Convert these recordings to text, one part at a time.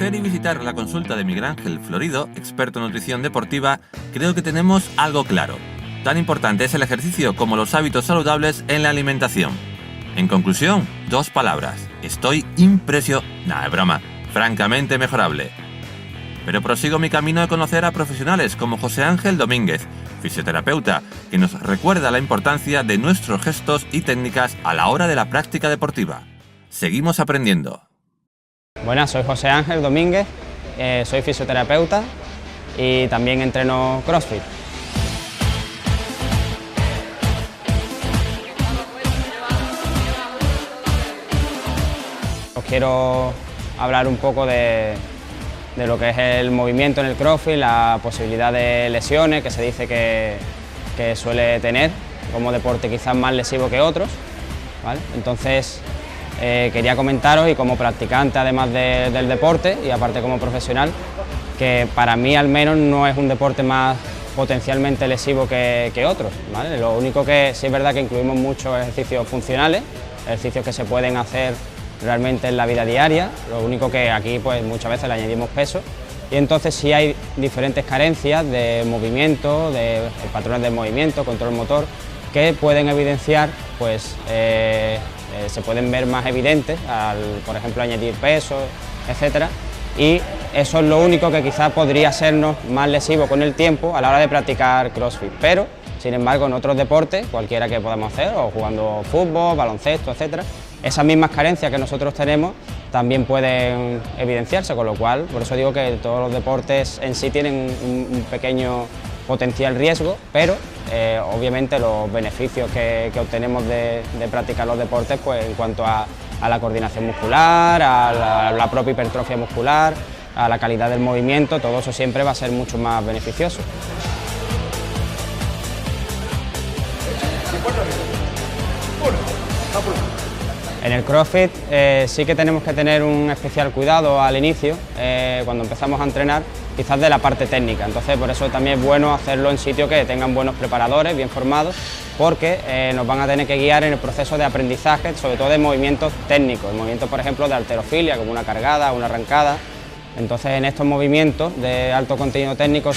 ver y visitar la consulta de Miguel Ángel Florido, experto en nutrición deportiva, creo que tenemos algo claro. Tan importante es el ejercicio como los hábitos saludables en la alimentación. En conclusión, 2 palabras. Estoy Nah, es broma. Francamente mejorable. Pero prosigo mi camino de conocer a profesionales como José Ángel Domínguez, fisioterapeuta, que nos recuerda la importancia de nuestros gestos y técnicas a la hora de la práctica deportiva. Seguimos aprendiendo. Buenas, soy José Ángel Domínguez, soy fisioterapeuta y también entreno CrossFit. Os quiero hablar un poco de lo que es el movimiento en el CrossFit, la posibilidad de lesiones que se dice que suele tener como deporte quizás más lesivo que otros, ¿vale? Entonces quería comentaros, y como practicante además del deporte y aparte como profesional, que para mí al menos no es un deporte más potencialmente lesivo que otros, ¿vale? Lo único que sí es verdad que incluimos muchos ejercicios funcionales, ejercicios que se pueden hacer realmente en la vida diaria, lo único que aquí pues muchas veces le añadimos peso, y entonces sí hay diferentes carencias de movimiento, de patrones de movimiento, control motor, que pueden evidenciar, pues se pueden ver más evidentes al, por ejemplo, añadir peso, etcétera, y eso es lo único que quizás podría sernos más lesivo con el tiempo a la hora de practicar CrossFit, pero sin embargo en otros deportes, cualquiera que podamos hacer, o jugando fútbol, baloncesto, etcétera, esas mismas carencias que nosotros tenemos también pueden evidenciarse, con lo cual, por eso digo que todos los deportes en sí tienen un pequeño potencial riesgo, pero obviamente los beneficios que obtenemos de practicar los deportes, pues en cuanto a la coordinación muscular, a la propia hipertrofia muscular, a la calidad del movimiento, todo eso siempre va a ser mucho más beneficioso. En el CrossFit sí que tenemos que tener un especial cuidado al inicio, cuando empezamos a entrenar, quizás de la parte técnica, entonces por eso también es bueno hacerlo en sitios que tengan buenos preparadores, bien formados, porque nos van a tener que guiar en el proceso de aprendizaje, sobre todo de movimientos técnicos, movimientos por ejemplo de halterofilia, como una cargada, una arrancada. Entonces en estos movimientos de alto contenido técnico,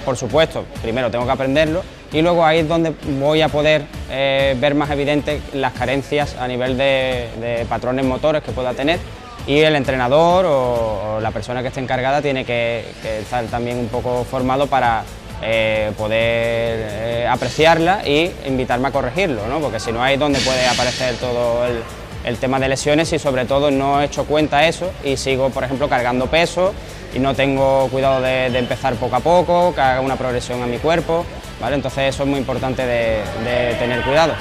por supuesto, primero tengo que aprenderlo, y luego ahí es donde voy a poder ver más evidentes las carencias a nivel de patrones motores que pueda tener, y el entrenador o la persona que esté encargada tiene que estar también un poco formado para poder apreciarla y invitarme a corregirlo, ¿no? Porque si no, ahí es donde puede aparecer todo el tema de lesiones, y sobre todo no he hecho cuenta eso y sigo, por ejemplo, cargando peso y no tengo cuidado de empezar poco a poco, que haga una progresión a mi cuerpo, ¿vale? Entonces eso es muy importante de tener cuidado.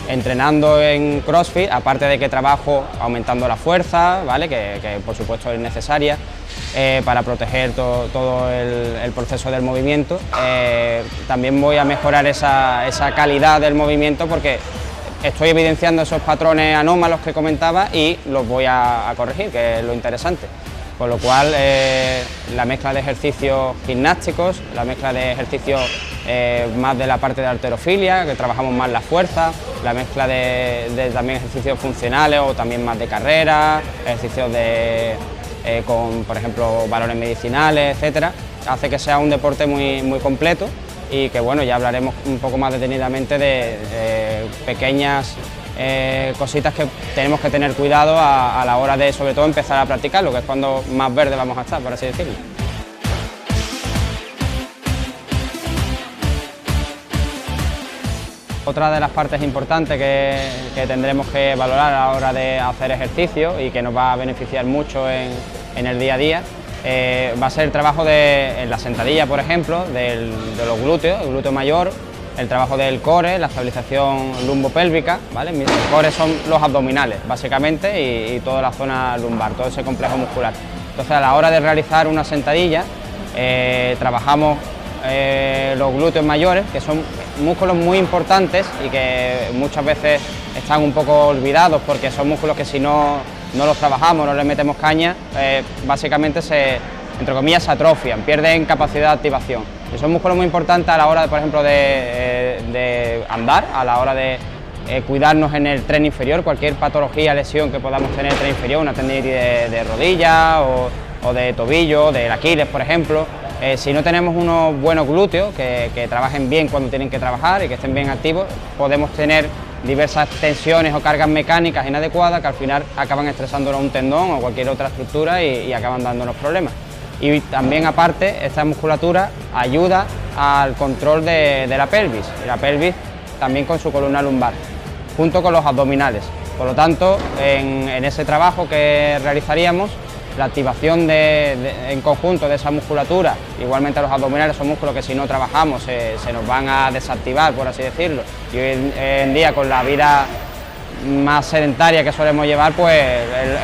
Entrenando en CrossFit, aparte de que trabajo aumentando la fuerza, ¿vale? que por supuesto es necesaria para proteger todo el proceso del movimiento, también voy a mejorar esa calidad del movimiento, porque estoy evidenciando esos patrones anómalos que comentaba y los voy a corregir, que es lo interesante. Con lo cual, la mezcla de ejercicios gimnásticos, la mezcla de ejercicios más de la parte de halterofilia, que trabajamos más la fuerza, la mezcla de también ejercicios funcionales o también más de carrera, ejercicios con, por ejemplo, valores medicinales, etcétera, hace que sea un deporte muy completo, y que bueno, ya hablaremos un poco más detenidamente de pequeñas cositas que tenemos que tener cuidado a la hora de, sobre todo, empezar a practicarlo, que es cuando más verde vamos a estar, por así decirlo. Otra de las partes importantes que tendremos que valorar a la hora de hacer ejercicio y que nos va a beneficiar mucho en el día a día, va a ser el trabajo en la sentadilla, por ejemplo, de los glúteos, el glúteo mayor, el trabajo del core, la estabilización lumbopélvica, ¿vale? El core son los abdominales, básicamente, y toda la zona lumbar, todo ese complejo muscular. Entonces, a la hora de realizar una sentadilla, trabajamos los glúteos mayores, que son músculos muy importantes y que muchas veces están un poco olvidados, porque son músculos que si no los trabajamos, no les metemos caña, básicamente entre comillas, se atrofian, pierden capacidad de activación. Eso es músculo muy importante a la hora, por ejemplo, de andar, a la hora de cuidarnos en el tren inferior, cualquier patología, lesión que podamos tener en el tren inferior, una tendinitis de rodilla o de tobillo, del Aquiles, por ejemplo. Si no tenemos unos buenos glúteos que trabajen bien cuando tienen que trabajar y que estén bien activos, podemos tener diversas tensiones o cargas mecánicas inadecuadas que al final acaban estresándonos un tendón o cualquier otra estructura y acaban dándonos problemas. Y también, aparte, esta musculatura ayuda al control de la pelvis, y la pelvis también con su columna lumbar, junto con los abdominales. Por lo tanto, en ese trabajo que realizaríamos, la activación en conjunto de esa musculatura, igualmente los abdominales son músculos que si no trabajamos se nos van a desactivar, por así decirlo, y hoy en día con la vida más sedentaria que solemos llevar, pues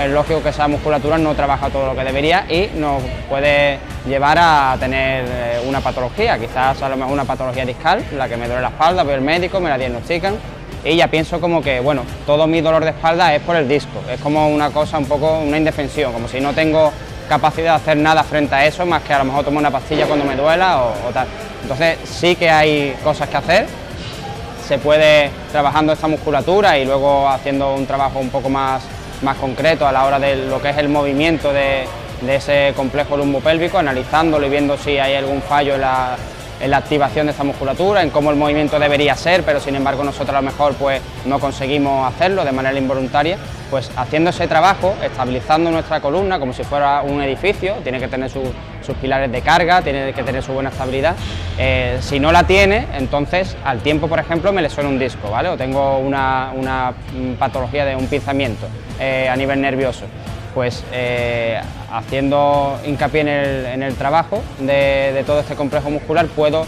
es lógico que esa musculatura no trabaja todo lo que debería y nos puede llevar a tener una patología, quizás a lo mejor una patología discal, la que me duele la espalda, voy al médico, me la diagnostican y ya pienso como que, bueno, todo mi dolor de espalda es por el disco, es como una cosa un poco, una indefensión, como si no tengo capacidad de hacer nada frente a eso, más que a lo mejor tomar una pastilla cuando me duela o tal. Entonces sí que hay cosas que hacer. Se puede trabajando esta musculatura y luego haciendo un trabajo un poco más concreto a la hora de lo que es el movimiento de ese complejo lumbopélvico, analizándolo y viendo si hay algún fallo en la activación de esta musculatura, en cómo el movimiento debería ser, pero sin embargo nosotros a lo mejor pues no conseguimos hacerlo de manera involuntaria. Pues haciendo ese trabajo, estabilizando nuestra columna como si fuera un edificio, tiene que tener sus pilares de carga, tiene que tener su buena estabilidad. Si no la tiene, entonces al tiempo, por ejemplo, me lesiona un disco, ¿vale? O tengo una patología de un pinzamiento a nivel nervioso. Pues haciendo hincapié en el trabajo de todo este complejo muscular, puedo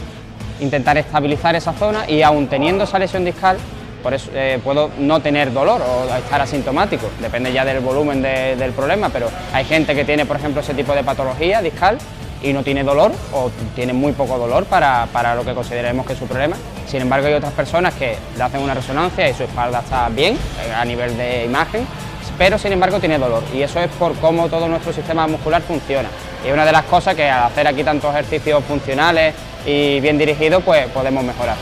intentar estabilizar esa zona y aún teniendo esa lesión discal, por eso puedo no tener dolor o estar asintomático, depende ya del volumen del problema, pero hay gente que tiene, por ejemplo, ese tipo de patología discal y no tiene dolor o tiene muy poco dolor para lo que consideremos que es su problema. Sin embargo, hay otras personas que le hacen una resonancia y su espalda está bien a nivel de imagen, pero sin embargo tiene dolor, y eso es por cómo todo nuestro sistema muscular funciona. Y es una de las cosas que al hacer aquí tantos ejercicios funcionales y bien dirigidos, pues podemos mejorar.